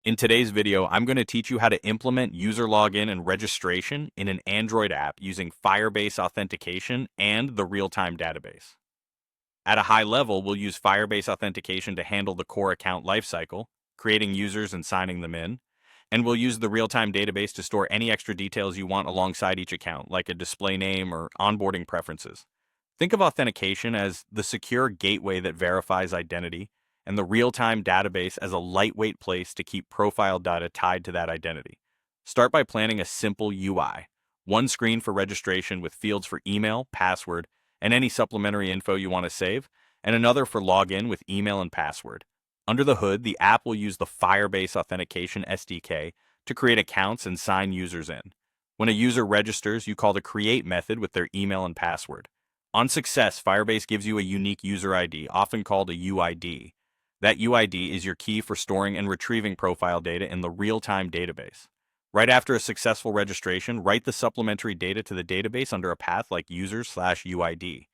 In today's video, I'm going to teach you how to implement user login and registration in an Android app using Firebase authentication and the real-time database. At a high level, we'll use Firebase authentication to handle the core account lifecycle, creating users and signing them in, and we'll use the real-time database to store any extra details you want alongside each account, like a display name or onboarding preferences. Think of authentication as the secure gateway that verifies identity, and the real-time database as a lightweight place to keep profile data tied to that identity. Start by planning a simple UI. One screen for registration with fields for email, password, and any supplementary info you want to save, and another for login with email and password. Under the hood, the app will use the Firebase Authentication SDK to create accounts and sign users in. When a user registers, you call the create method with their email and password. On success, Firebase gives you a unique user ID, often called a UID. That UID is your key for storing and retrieving profile data in the real-time database. Right after a successful registration, write the supplementary data to the database under a path like users/UID.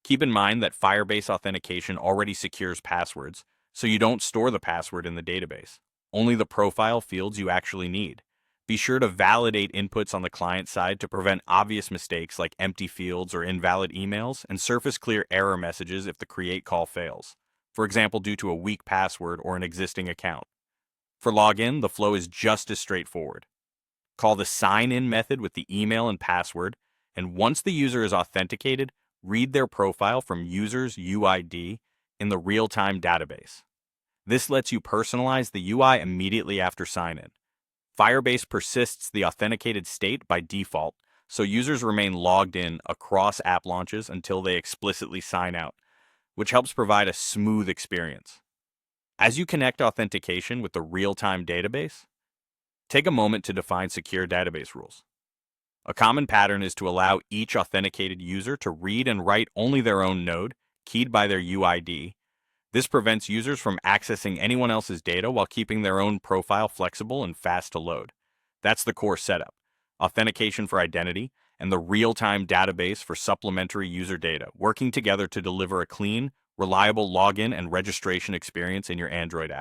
Keep in mind that Firebase authentication already secures passwords, so you don't store the password in the database. Only the profile fields you actually need. Be sure to validate inputs on the client side to prevent obvious mistakes like empty fields or invalid emails, and surface clear error messages if the create call fails, for example due to a weak password or an existing account. For login, the flow is just as straightforward. Call the sign-in method with the email and password, and once the user is authenticated, read their profile from users UID in the real-time database. This lets you personalize the UI immediately after sign-in. Firebase persists the authenticated state by default, so users remain logged in across app launches until they explicitly sign out, which helps provide a smooth experience. As you connect authentication with the real-time database, take a moment to define secure database rules. A common pattern is to allow each authenticated user to read and write only their own node, keyed by their UID. This prevents users from accessing anyone else's data while keeping their own profile flexible and fast to load. That's the core setup: authentication for identity and the real-time database for supplementary user data, working together to deliver a clean, reliable login and registration experience in your Android app.